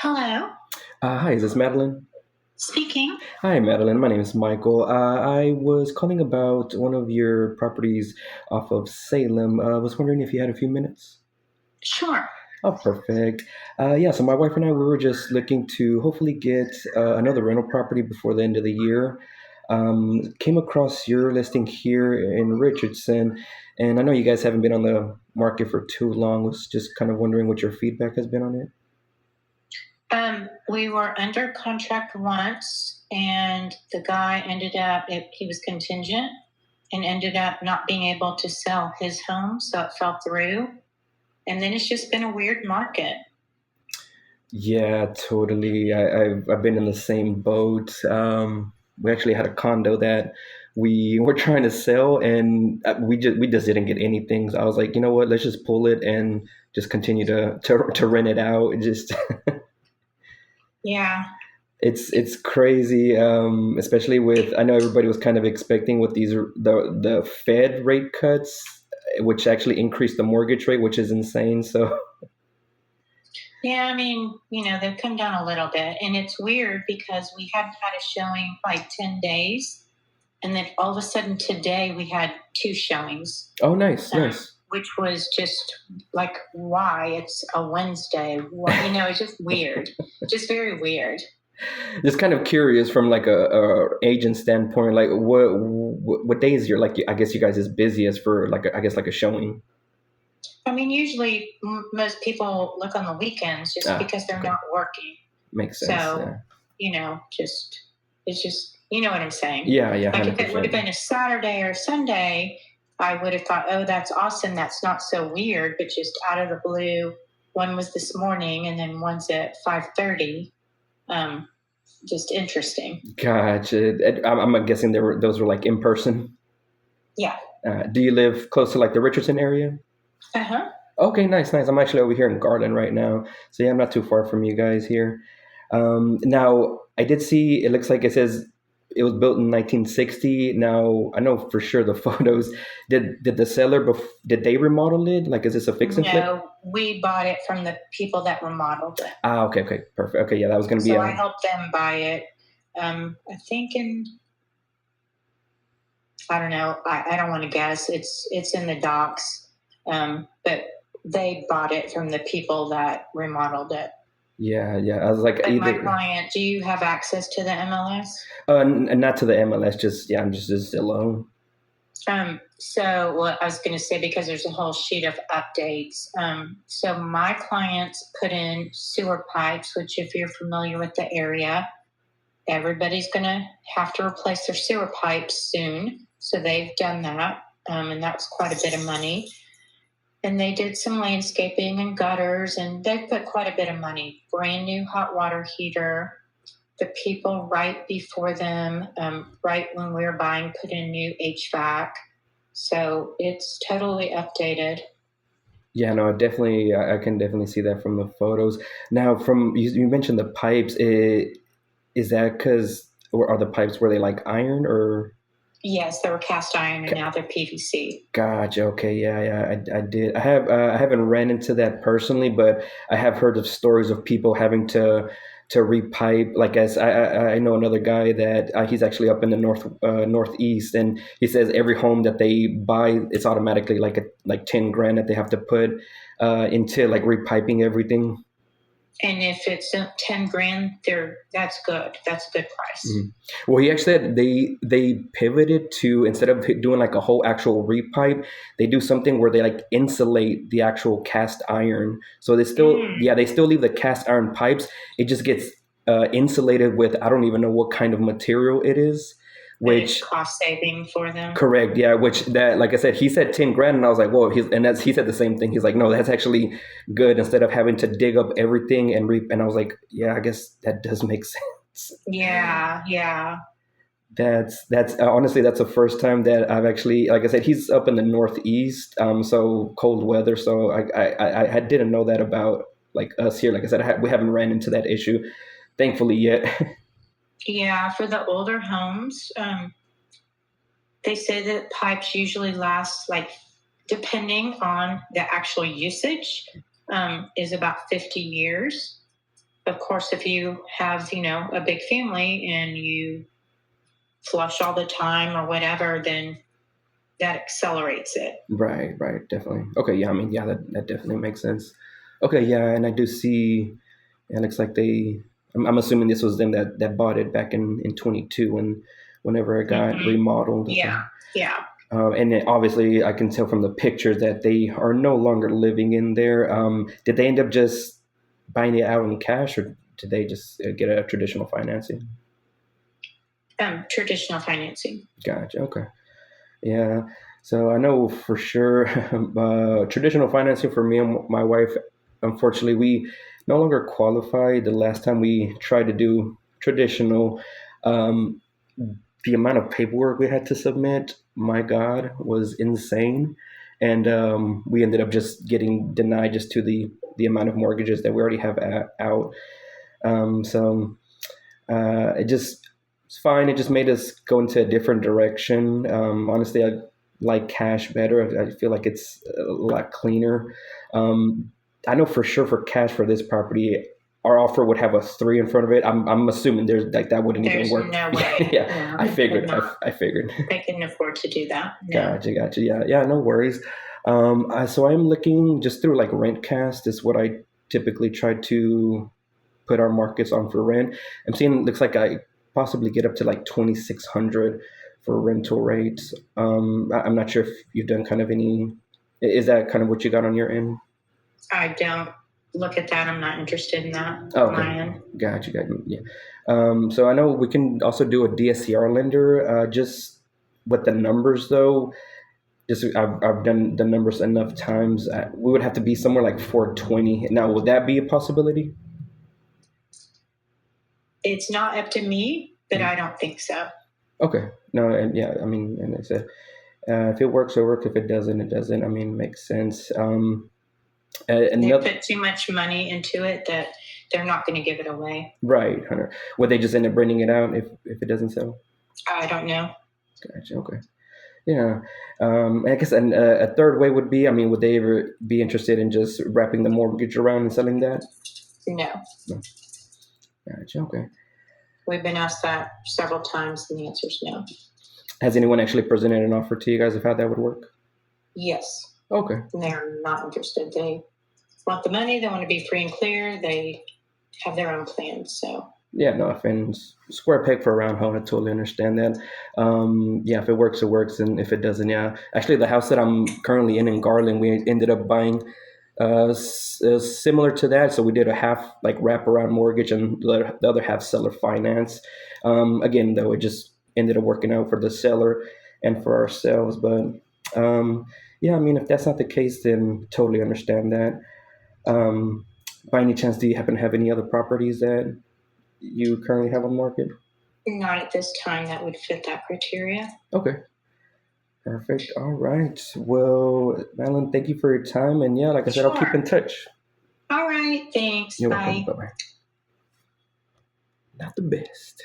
Hello, Hi, is this Madeline? speaking. Hi, Madeline. My name is Michael. I was calling about one of your properties off of Salem. I was wondering if you had a few minutes. Sure. Oh, perfect. Yeah, so my wife and I, we were just looking to hopefully get another rental property before the end of the year. Came across your listing here in Richardson, and I know you guys haven't been on the market for too long. Was just kind of wondering what your feedback has been on it. We were under contract once, and the guy ended up, he was contingent and ended up not being able to sell his home, so it fell through. And then it's just been a weird market. Yeah, totally. I've been in the same boat. We actually had a condo that we were trying to sell, and we just didn't get anything. So I was like, you know what? Let's just pull it and just continue to rent it out. It just Yeah. it's crazy, especially with I know everybody was kind of expecting with the Fed rate cuts, which actually increased the mortgage rate, which is insane. So Yeah, I mean, they've come down a little bit. And it's weird because we hadn't had a showing like 10 days. And then all of a sudden today we had two showings. oh, nice, nice. Which was just like, why? It's a Wednesday. What, it's just weird, just very weird. Just kind of curious from like a agent standpoint, like what days you're like I guess you guys is busiest for like I guess like a showing. I mean, usually most people look on the weekends just Ah, because they're okay, not working. makes sense. So, Yeah, just, it's just, you know what I'm saying? yeah, yeah, Like hundred if it would have percent. been a Saturday or Sunday, I would have thought, oh, that's awesome. That's not so weird, but just out of the blue, one was this morning and then one's at 5:30. Um, just interesting. Gotcha. I'm guessing those were like in person. Yeah. Do you live close to like the Richardson area? Uh-huh. Okay, nice, nice. I'm actually over here in Garland right now, so yeah, I'm not too far from you guys here. Now, I did see it looks like it says it was built in 1960. Now, I know for sure the photos. Did the seller did they remodel it? Like, is this a fix and flip? No, we bought it from the people that remodeled it. Ah, okay, okay, perfect. Okay, yeah, that was gonna be So I a helped them buy it. I think I don't know, I don't want to guess. It's in the docs. But they bought it from the people that remodeled it. yeah, yeah. I was like Like my either client, do you have access to the MLS? not to the MLS, just yeah, I'm just alone. So well, I was going to say because there's a whole sheet of updates. So my clients put in sewer pipes, which if you're familiar with the area, everybody's going to have to replace their sewer pipes soon. So they've done that, and that was quite a bit of money. And they did some landscaping and gutters, and they put quite a bit of money. Brand new hot water heater. The people right before them, right when we were buying, put in new HVAC. So it's totally updated. Yeah, no, definitely. I can definitely see that from the photos. Now, from you mentioned the pipes. Is that because or are the pipes were they like iron or? Yes, they were cast iron and now they're PVC. Gotcha. Okay. Yeah. Yeah. I did. I haven't ran into that personally, but I have heard of stories of people having to repipe. Like as I know another guy that he's actually up in the northeast, and he says every home that they buy, it's automatically like 10 grand that they have to put into like repiping everything. And if it's 10 grand, that's good. That's a good price. Mhm. Well, he actually said they pivoted to instead of doing like a whole actual repipe, they do something where they like insulate the actual cast iron. So they still, Mm. yeah, they still leave the cast iron pipes. It just gets insulated with I don't even know what kind of material it is. And it's Which cost saving for them. correct, yeah. Which that like I said, he said 10 grand, and I was like, whoa. He said the same thing. He's like, no, that's actually good instead of having to dig up everything and reap. And I was like, yeah, I guess that does make sense. Yeah, yeah. That's honestly that's the first time that I've actually like I said he's up in the northeast, so cold weather. So I didn't know that about like us here. Like I said, we haven't ran into that issue, thankfully yet. Yeah, for the older homes, they say that pipes usually last like, depending on the actual usage, is about 50 years. of course, if you have, a big family and you flush all the time or whatever, then that accelerates it. Right, right, definitely. Okay, yeah, I mean, yeah, that definitely makes sense. Okay, yeah, and I do see. It looks like they. I'm assuming this was them that bought it back in 22 whenever it got Hmm. remodeled. Okay. Yeah, yeah. And then obviously, I can tell from the pictures that they are no longer living in there. Did they end up just buying it out in cash, or did they just get a traditional financing? Traditional financing. Gotcha. Okay. Yeah. So I know for sure traditional financing for me and my wife, unfortunately, we no longer qualify. The last time we tried to do traditional, um, the amount of paperwork we had to submit, my God, was insane. And we ended up just getting denied just to the amount of mortgages that we already have out. So it just it's fine. It just made us go into a different direction. Honestly, I like cash better. I feel like it's a lot cleaner. Um, I know for sure for cash for this property, our offer would have a three in front of it. I'm assuming there's like that wouldn't even There's work. no way. Yeah, No, I it would figured. not. I figured. They couldn't afford to do that. No. Gotcha, gotcha. Yeah, yeah, no worries. So I'm looking just through like Rentcast is what I typically try to put our markets on for rent. I'm seeing it looks like I possibly get up to like 2,600 for rental rates. I'm not sure if you've done kind of any. Is that kind of what you got on your end? I don't look at that. I'm not interested in that Oh, on my okay, end. gotcha, gotcha. Yeah. So I know we can also do a DSCR lender. Just with the numbers though, just I've done the numbers enough times. We would have to be somewhere like 420. Now, would that be a possibility? It's not up to me, but I don't think so. Okay. No, and yeah, I mean, and I said, if it works, it works. If it doesn't, it doesn't. I mean, it makes sense. They Another put too much money into it that they're not going to give it away. right, Hunter. Would they just end up bringing it out if it doesn't sell? I don't know. Gotcha. Okay. Yeah. I guess a third way would be, I mean, would they ever be interested in just wrapping the mortgage around and selling that? No. No. Gotcha. Okay. We've been asked that several times, and the answer is no. Has anyone actually presented an offer to you guys of how that would work? Yes. Okay. They're not interested. They want the money. They want to be free and clear. They have their own plans. So Yeah, no, and square peg for a round hole. I totally understand that. Yeah, if it works, it works, and if it doesn't, yeah. Actually, the house that I'm currently in Garland, we ended up buying similar to that. So we did a half like wraparound mortgage and the other half seller finance. Again, though, it just ended up working out for the seller and for ourselves. But yeah, I mean, if that's not the case, then totally understand that. Um, by any chance, do you happen to have any other properties that you currently have on market? not at this time that would fit that criteria. Okay, perfect. All right. Well, Madeline, thank you for your time. And yeah, like I said, I'll keep Sure. in touch. All right. Thanks. You're Bye. welcome. Bye bye. Not the best.